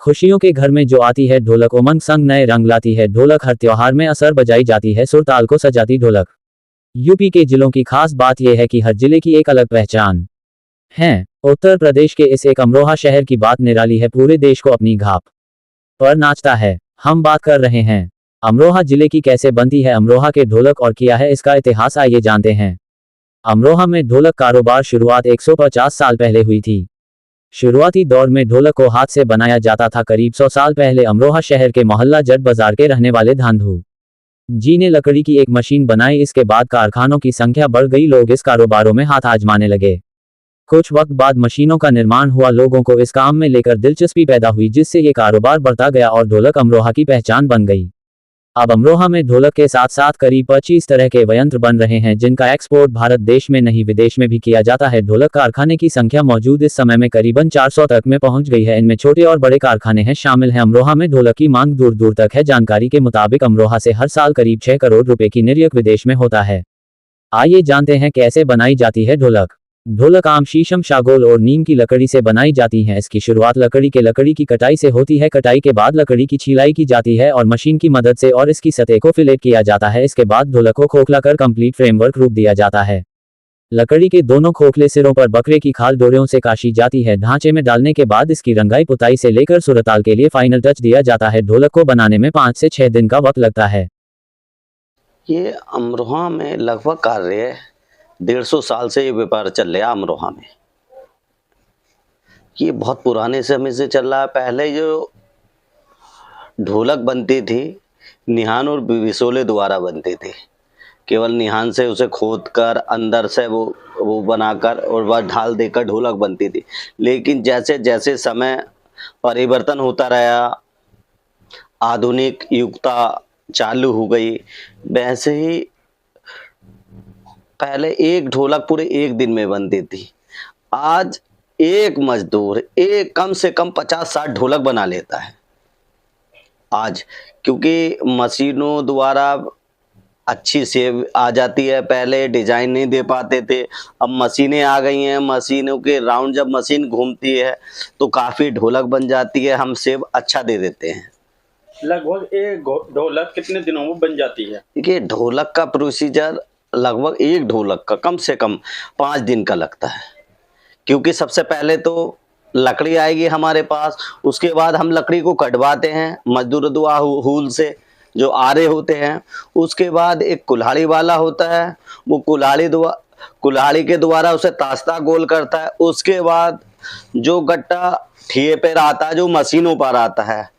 खुशियों के घर में जो आती है ढोलक उमंग संग नए रंग लाती है ढोलक, हर त्योहार में असर बजाई जाती है सुर ताल को सजाती ढोलक। यूपी के जिलों की खास बात यह है कि हर जिले की एक अलग पहचान है। उत्तर प्रदेश के इस एक अमरोहा शहर की बात निराली है, पूरे देश को अपनी घाप पर नाचता है। हम बात कर रहे हैं अमरोहा जिले की। कैसे बनती है अमरोहा के ढोलक और क्या है इसका इतिहास, आइए जानते हैं। अमरोहा में ढोलक कारोबार शुरुआत 150 साल पहले हुई थी। शुरुआती दौर में ढोलक को हाथ से बनाया जाता था। करीब 100 साल पहले अमरोहा शहर के मोहल्ला जट बाजार के रहने वाले धांधू जी ने लकड़ी की एक मशीन बनाई। इसके बाद कारखानों की संख्या बढ़ गई, लोग इस कारोबारों में हाथ आजमाने लगे। कुछ वक्त बाद मशीनों का निर्माण हुआ, लोगों को इस काम में लेकर दिलचस्पी पैदा हुई, जिससे ये कारोबार बढ़ता गया और ढोलक अमरोहा की पहचान बन गई। अब अमरोहा में ढोलक के साथ साथ करीब 25 तरह के यंत्र बन रहे हैं, जिनका एक्सपोर्ट भारत देश में नहीं विदेश में भी किया जाता है। ढोलक कारखाने की संख्या मौजूद इस समय में करीबन 400 तक में पहुंच गई है। इनमें छोटे और बड़े कारखाने हैं शामिल हैं। अमरोहा में ढोलक की मांग दूर दूर तक है। जानकारी के मुताबिक अमरोहा से हर साल करीब 6 करोड़ रुपए की निर्यात विदेश में होता है। आइए जानते हैं कैसे बनाई जाती है ढोलक। ढोलक आम, शीशम, सागौन और नीम की लकड़ी से बनाई जाती हैं। इसकी शुरुआत लकड़ी की कटाई से होती है। कटाई के बाद लकड़ी की छिलाई की जाती है और मशीन की मदद से और इसकी सतह को फिलेट किया जाता है। इसके बाद ढोलक को खोखला कर कंप्लीट फ्रेमवर्क रूप दिया जाता है। लकड़ी के दोनों खोखले सिरों पर बकरे की खाल डोरियों से काशी जाती है। ढांचे में डालने के बाद इसकी रंगाई पुताई से लेकर सुरताल के लिए फाइनल टच दिया जाता है। ढोलक को बनाने में 5 से 6 दिन का वक्त लगता है। ये अमरोहा में लगभग कार्य 150 साल से ये व्यापार चल रहा है। अमरोहा में ये बहुत पुराने समय से चल रहा है। पहले जो ढोलक बनती थी निहान और विसोले द्वारा बनती थी। केवल निहान से उसे खोद कर अंदर से वो बनाकर और वह ढाल देकर ढोलक बनती थी। लेकिन जैसे जैसे समय परिवर्तन होता रहा, आधुनिक युगता चालू हो गई, वैसे ही पहले एक ढोलक पूरे एक दिन में बनती थी। आज एक मजदूर एक कम से कम 50-60 ढोलक बना लेता है आज, क्योंकि मशीनों द्वारा अच्छी सेव आ जाती है। पहले डिजाइन नहीं दे पाते थे, अब मशीनें आ गई हैं। मशीनों के राउंड जब मशीन घूमती है तो काफ़ी ढोलक बन जाती है। हम सेव अच्छा दे देते हैं। लगभग एक ढोलक कितने दिनों में बन जाती है? देखिए, ढोलक का प्रोसीजर लगभग एक ढोलक का कम से कम 5 दिन का लगता है। क्योंकि सबसे पहले तो लकड़ी आएगी हमारे पास, उसके बाद हम लकड़ी को कटवाते हैं मजदूर द्वारा हूल से, जो आरे होते हैं। उसके बाद एक कुल्हाड़ी वाला होता है, वो कुल्हाड़ी के द्वारा उसे तास्ता गोल करता है। उसके बाद जो गट्टा ठिए पर आता है, जो मशीनों पर आता है,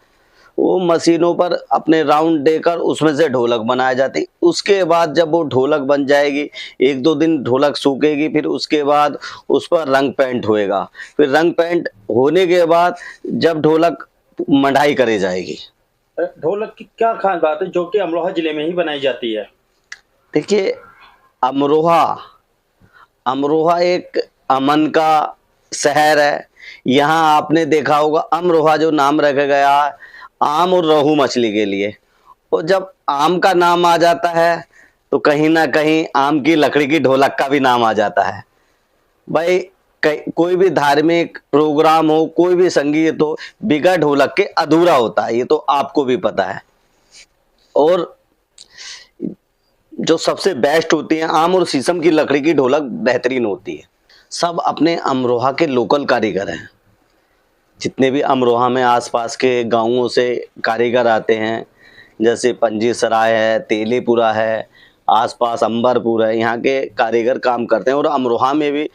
वो मशीनों पर अपने राउंड देकर उसमें से ढोलक बनाई जाती। उसके बाद जब वो ढोलक बन जाएगी, 1-2 दिन ढोलक सूखेगी, फिर उसके बाद उस पर रंग पेंट होएगा। फिर रंग पेंट होने के बाद जब ढोलक मढ़ाई करे जाएगी। ढोलक की क्या खास बात है जो कि अमरोहा जिले में ही बनाई जाती है? देखिए, अमरोहा एक अमन का शहर है। यहाँ आपने देखा होगा अमरोहा जो नाम रखा गया है आम और रोहू मछली के लिए। और जब आम का नाम आ जाता है तो कहीं ना कहीं आम की लकड़ी की ढोलक का भी नाम आ जाता है। भाई, कोई भी धार्मिक प्रोग्राम हो, कोई भी संगीत हो, बिगड़ ढोलक के अधूरा होता है, ये तो आपको भी पता है। और जो सबसे बेस्ट होती है, आम और शीशम की लकड़ी की ढोलक बेहतरीन होती है। सब अपने अमरोहा के लोकल कारीगर हैं। जितने भी अमरोहा में आसपास के गांवों से कारीगर आते हैं, जैसे पंजीसराय है, तेलीपुरा है, आसपास अंबरपुर है, यहाँ के कारीगर काम करते हैं। और अमरोहा में भी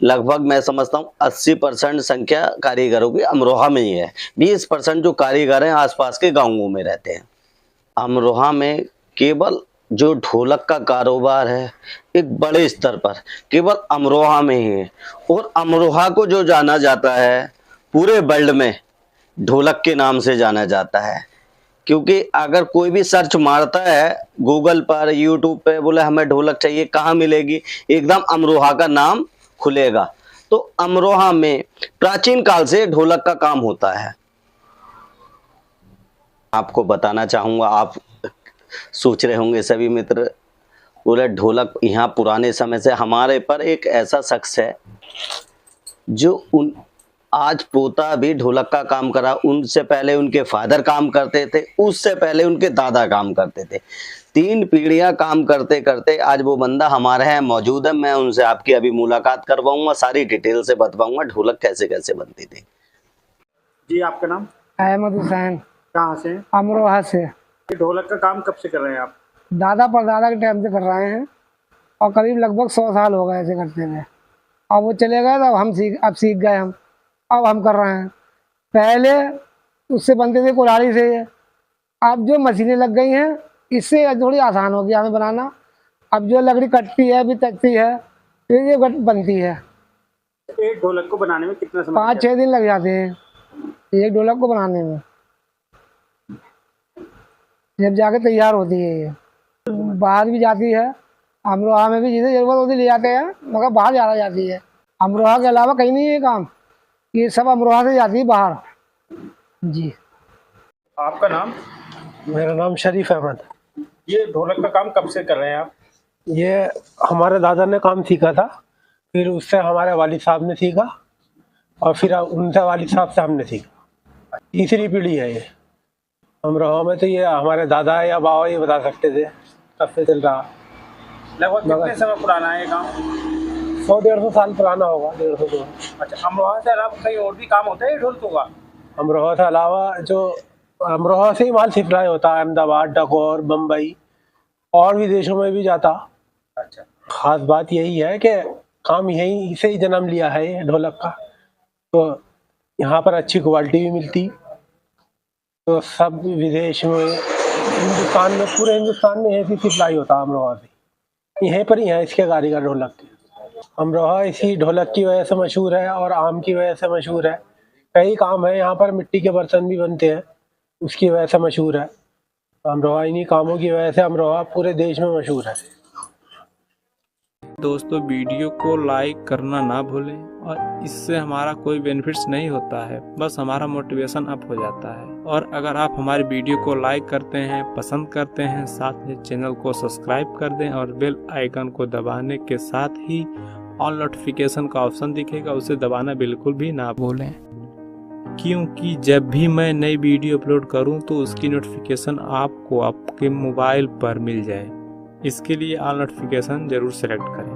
लगभग मैं समझता हूँ 80% संख्या कारीगरों की अमरोहा में ही है। 20% जो कारीगर हैं आसपास के गाँवों में रहते हैं। अमरोहा में केवल जो ढोलक का कारोबार है एक बड़े स्तर पर केवल अमरोहा में ही है। और अमरोहा को जो जाना जाता है पूरे वर्ल्ड में ढोलक के नाम से जाना जाता है। क्योंकि अगर कोई भी सर्च मारता है गूगल पर, यूट्यूब पे, बोले हमें ढोलक चाहिए, कहाँ मिलेगी? एकदम अमरोहा का नाम खुलेगा। तो अमरोहा में प्राचीन काल से ढोलक का काम होता है। आपको बताना चाहूँगा, आप सोच रहे होंगे सभी मित्र, बोले ढोलक यहाँ पुराने समय से। हमारे पर एक ऐसा शख्स है जो आज पोता भी ढोलक का काम करा। उनसे पहले उनके फादर काम करते थे, उससे पहले उनके दादा काम करते थे। 3 पीढ़ियां काम करते करते आज वो बंदा हमारे यहाँ मौजूद है। मैं उनसे आपकी अभी मुलाकात करवाऊंगा, सारी डिटेल से बतवाऊंगा ढोलक कैसे कैसे बनती थी। जी, आपका नाम? अहमद हुसैन, कहाँ से? अमरोहा से। ये ढोलक का काम कब से कर रहे हैं आप? दादा परदादा के टाइम से कर रहे हैं और करीब लगभग 100 साल हो गए ऐसे करते हुए। अब वो चले गए तो अब सीख गए हम, अब हम कर रहे हैं। पहले उससे बनते थे कुल्हाड़ी से, अब जो मशीनें लग गई हैं इससे थोड़ी आसान हो गया हमें बनाना। अब जो लकड़ी कटती है भी तकती है, फिर ये बनती है। एक ढोलक को बनाने में कितना समय? 5-6 दिन लग जाते हैं एक ढोलक को बनाने में, जब जाके तैयार होती है। ये बाहर भी जाती है, अमरोहा में भी जिसे जरूरत होती ले जाते हैं, मगर बाहर ज़्यादा जाती है। अमरोहा के अलावा कहीं नहीं है काम, ये सब अमरोहा से जाती है बाहर। जी। आपका नाम? मेरा नाम शरीफ अहमद। ये ढोलक का काम कब से कर रहे हैं आप? ये हमारे दादा ने काम सीखा था, फिर उससे हमारे वालिद साहब ने सीखा और फिर उनसे वालिद साहब से हमने सीखा। तीसरी पीढ़ी है ये अमरोहा में। तो ये हमारे दादा या बाबा ये बता सकते थे कब से चल रहा। लगभग कितने समय पुराना है ये काम? 100-150 साल पुराना होगा, 150। अच्छा, अमरोहा से अलावा कहीं और भी काम होता है ढोलकों का? अमरोहा से अलावा जो अमरोहा से ही माल सप्लाई होता है, अहमदाबाद, डाकोर, बम्बई और विदेशों में भी जाता। अच्छा, खास बात यही है कि काम यहीं से ही जन्म लिया है ये ढोलक का। तो यहाँ पर अच्छी क्वालिटी भी मिलती, तो सब विदेश में, हिंदुस्तान में, पूरे हिंदुस्तान में यहीं से सप्लाई होता है अमरोहा से। यहीं पर ही है इसके कारीगर ढोलक के। अमरोहा इसी ढोलक की वजह से मशहूर है और आम की वजह से मशहूर है। कई काम है यहाँ पर, मिट्टी के बर्तन भी बनते हैं, उसकी वजह से मशहूर है अमरोहा। इन्हीं कामों की वजह से अमरोहा पूरे देश में मशहूर है। दोस्तों, वीडियो को लाइक करना ना भूलें और इससे हमारा कोई बेनिफिट्स नहीं होता है, बस हमारा मोटिवेशन अप हो जाता है। और अगर आप हमारी वीडियो को लाइक करते हैं, पसंद करते हैं, साथ में चैनल को सब्सक्राइब कर दें और बेल आइकन को दबाने के साथ ही ऑल नोटिफिकेशन का ऑप्शन दिखेगा, उसे दबाना बिल्कुल भी ना भूलें, क्योंकि जब भी मैं नई वीडियो अपलोड करूं तो उसकी नोटिफिकेशन आपको आपके मोबाइल पर मिल जाए। इसके लिए ऑल नोटिफिकेशन जरूर सेलेक्ट करें।